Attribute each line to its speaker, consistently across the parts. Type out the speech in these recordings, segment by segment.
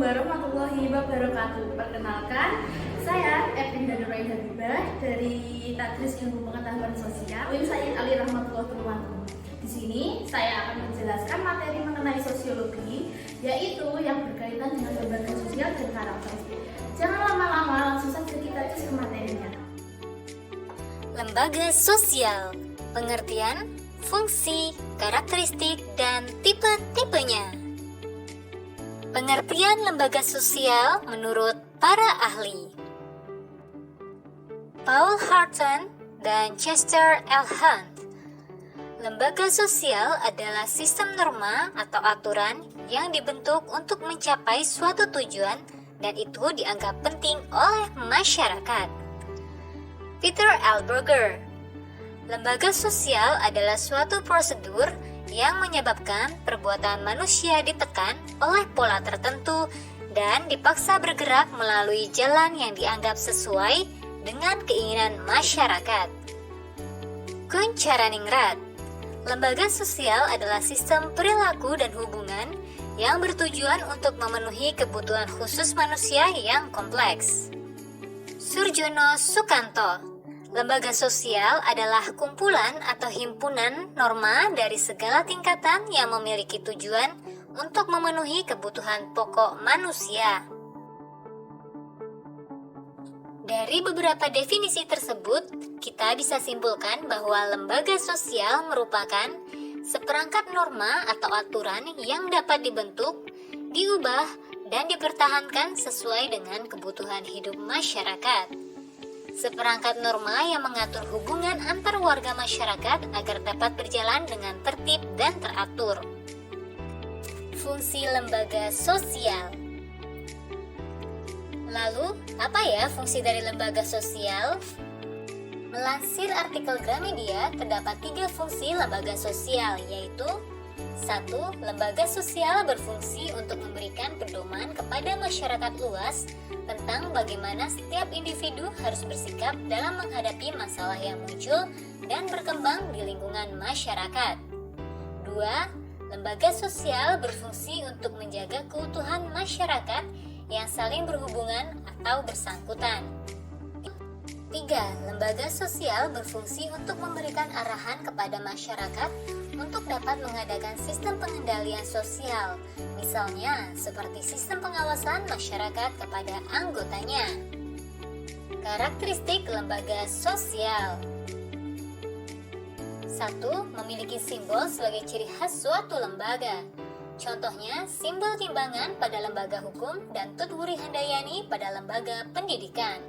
Speaker 1: warahmatullahi wabarakatuh. Perkenalkan, saya Epinda Nuraiza Habibah dari Tadris Ilmu Pengetahuan Sosial UIN Sayyid Ali Rahmatullah Tulungagung. Di sini saya akan menjelaskan materi mengenai sosiologi, yaitu yang berkaitan dengan lembaga sosial dan karakter. Jangan lama-lama, langsung saja kita cus ke materinya.
Speaker 2: Lembaga sosial, pengertian, fungsi, karakteristik, dan tipe-tipenya. Pengertian lembaga sosial menurut para ahli Paul Harton dan Chester L. Hunt. Lembaga sosial adalah sistem norma atau aturan yang dibentuk untuk mencapai suatu tujuan dan itu dianggap penting oleh masyarakat. Peter L. Berger. Lembaga sosial adalah suatu prosedur yang menyebabkan perbuatan manusia ditekan oleh pola tertentu dan dipaksa bergerak melalui jalan yang dianggap sesuai dengan keinginan masyarakat. Kuncharaningrat. Lembaga sosial adalah sistem perilaku dan hubungan yang bertujuan untuk memenuhi kebutuhan khusus manusia yang kompleks. Surjono Sukanto. Lembaga sosial adalah kumpulan atau himpunan norma dari segala tingkatan yang memiliki tujuan untuk memenuhi kebutuhan pokok manusia. Dari beberapa definisi tersebut, kita bisa simpulkan bahwa lembaga sosial merupakan seperangkat norma atau aturan yang dapat dibentuk, diubah, dan dipertahankan sesuai dengan kebutuhan hidup masyarakat. Seperangkat norma yang mengatur hubungan antar warga masyarakat agar dapat berjalan dengan tertib dan teratur. Fungsi lembaga sosial. Lalu, apa ya fungsi dari lembaga sosial? Melansir artikel Gramedia, terdapat 3 fungsi lembaga sosial, yaitu 1. Lembaga sosial berfungsi untuk memberikan pedoman kepada masyarakat luas tentang bagaimana setiap individu harus bersikap dalam menghadapi masalah yang muncul dan berkembang di lingkungan masyarakat. 2. Lembaga sosial berfungsi untuk menjaga keutuhan masyarakat yang saling berhubungan atau bersangkutan. 3. Lembaga sosial berfungsi untuk memberikan arahan kepada masyarakat untuk dapat mengadakan sistem pengendalian sosial, misalnya seperti sistem pengawasan masyarakat kepada anggotanya. Karakteristik lembaga sosial. 1. Memiliki simbol sebagai ciri khas suatu lembaga. Contohnya, simbol timbangan pada lembaga hukum dan Tut Wuri Handayani pada lembaga pendidikan.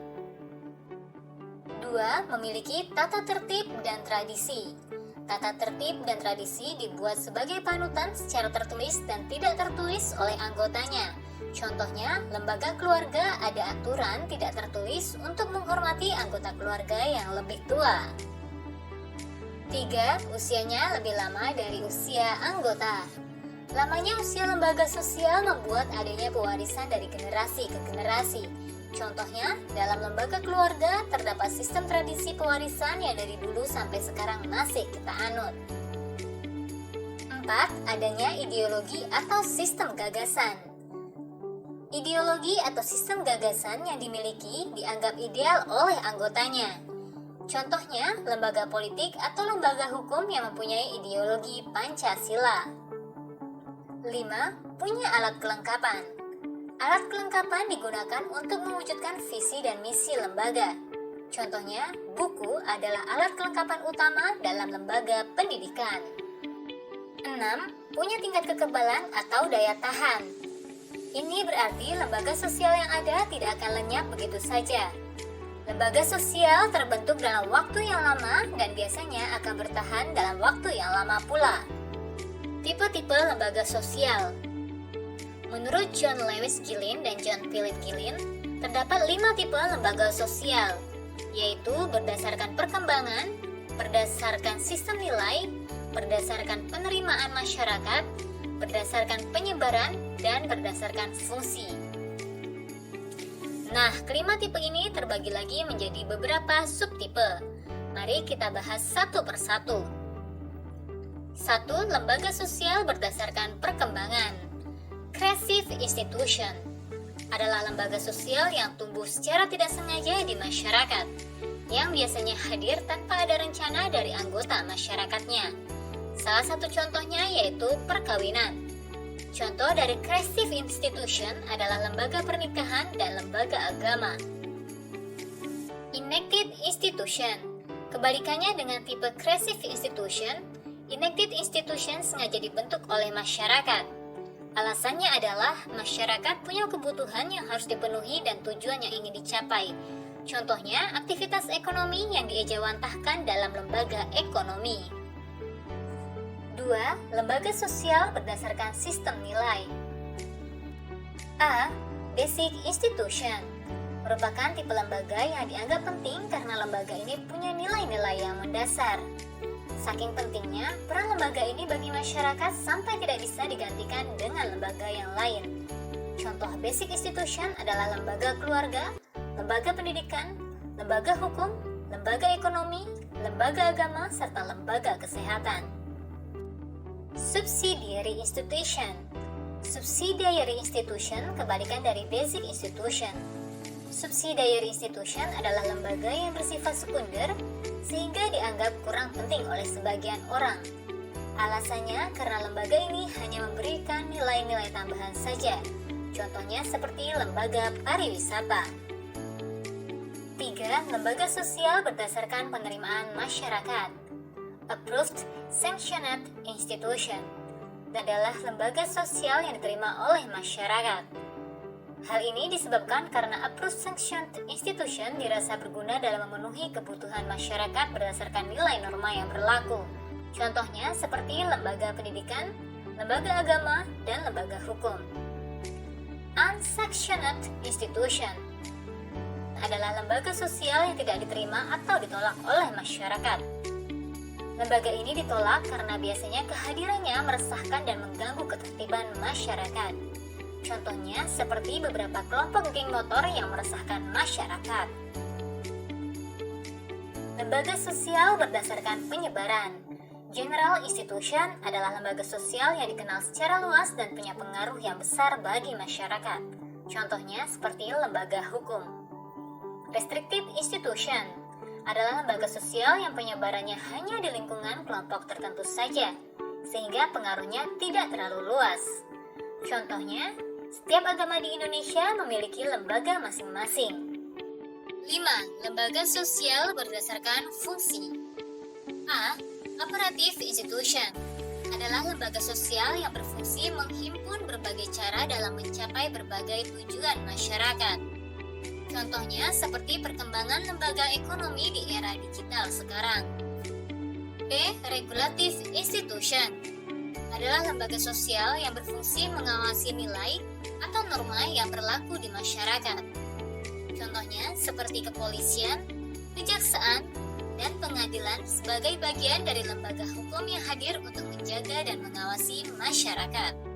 Speaker 2: 2. Memiliki tata tertib dan tradisi. Tata tertib dan tradisi dibuat sebagai panutan secara tertulis dan tidak tertulis oleh anggotanya. Contohnya, lembaga keluarga ada aturan tidak tertulis untuk menghormati anggota keluarga yang lebih tua. 3. Usianya lebih lama dari usia anggota. Lamanya usia lembaga sosial membuat adanya pewarisan dari generasi ke generasi. Contohnya, dalam lembaga keluarga terdapat sistem tradisi pewarisan yang dari dulu sampai sekarang masih kita anut. 4. Adanya ideologi atau sistem gagasan. Ideologi atau sistem gagasan yang dimiliki dianggap ideal oleh anggotanya. Contohnya, lembaga politik atau lembaga hukum yang mempunyai ideologi Pancasila. 5. Punya alat kelengkapan. Alat kelengkapan digunakan untuk mewujudkan visi dan misi lembaga. Contohnya, buku adalah alat kelengkapan utama dalam lembaga pendidikan. 6. Punya tingkat kekebalan atau daya tahan. Ini berarti lembaga sosial yang ada tidak akan lenyap begitu saja. Lembaga sosial terbentuk dalam waktu yang lama dan biasanya akan bertahan dalam waktu yang lama pula. Tipe-tipe lembaga sosial. Menurut John Lewis Gillin dan John Philip Gillin, terdapat 5 tipe lembaga sosial, yaitu berdasarkan perkembangan, berdasarkan sistem nilai, berdasarkan penerimaan masyarakat, berdasarkan penyebaran, dan berdasarkan fungsi. Nah, kelima tipe ini terbagi lagi menjadi beberapa subtipe. Mari kita bahas satu persatu. 1. Lembaga sosial berdasarkan perkembangan. Creative institution. adalah lembaga sosial yang tumbuh secara tidak sengaja di masyarakat, yang biasanya hadir tanpa ada rencana dari anggota masyarakatnya. Salah satu contohnya yaitu perkawinan. Contoh dari creative institution adalah lembaga pernikahan dan lembaga agama. Enacted institution. Kebalikannya dengan tipe creative institution, enacted institution sengaja dibentuk oleh masyarakat. Alasannya adalah masyarakat punya kebutuhan yang harus dipenuhi dan tujuan yang ingin dicapai. Contohnya, aktivitas ekonomi yang diejawantahkan dalam lembaga ekonomi. 2. Lembaga sosial berdasarkan sistem nilai. A. Basic institution merupakan tipe lembaga yang dianggap penting karena lembaga ini punya nilai-nilai yang mendasar. Saking pentingnya, peran lembaga ini bagi masyarakat sampai tidak bisa digantikan dengan lembaga yang lain. Contoh basic institution adalah lembaga keluarga, lembaga pendidikan, lembaga hukum, lembaga ekonomi, lembaga agama, serta lembaga kesehatan. Subsidiary institution. Subsidiary institution kebalikan dari basic institution. Subsidiary institution adalah lembaga yang bersifat sekunder sehingga dianggap kurang penting oleh sebagian orang. Alasannya karena lembaga ini hanya memberikan nilai-nilai tambahan saja. Contohnya seperti lembaga pariwisata. 3. Lembaga sosial berdasarkan penerimaan masyarakat. Approved Sanctioned Institution adalah lembaga sosial yang diterima oleh masyarakat. Hal ini disebabkan karena approved sanctioned institution dirasa berguna dalam memenuhi kebutuhan masyarakat berdasarkan nilai norma yang berlaku. Contohnya seperti lembaga pendidikan, lembaga agama, dan lembaga hukum. Unsanctioned institution adalah lembaga sosial yang tidak diterima atau ditolak oleh masyarakat. Lembaga ini ditolak karena biasanya kehadirannya meresahkan dan mengganggu ketertiban masyarakat. Contohnya seperti beberapa kelompok geng motor yang meresahkan masyarakat. Lembaga sosial berdasarkan penyebaran. General institution adalah lembaga sosial yang dikenal secara luas dan punya pengaruh yang besar bagi masyarakat. Contohnya seperti lembaga hukum. Restrictive institution adalah lembaga sosial yang penyebarannya hanya di lingkungan kelompok tertentu saja, sehingga pengaruhnya tidak terlalu luas. Contohnya, setiap agama di Indonesia memiliki lembaga masing-masing. 5. Lembaga sosial berdasarkan fungsi. A. Operative institution adalah lembaga sosial yang berfungsi menghimpun berbagai cara dalam mencapai berbagai tujuan masyarakat. Contohnya seperti perkembangan lembaga ekonomi di era digital sekarang. B. Regulative institution adalah lembaga sosial yang berfungsi mengawasi nilai atau norma yang berlaku di masyarakat. Contohnya seperti kepolisian, kejaksaan, dan pengadilan sebagai bagian dari lembaga hukum yang hadir untuk menjaga dan mengawasi masyarakat.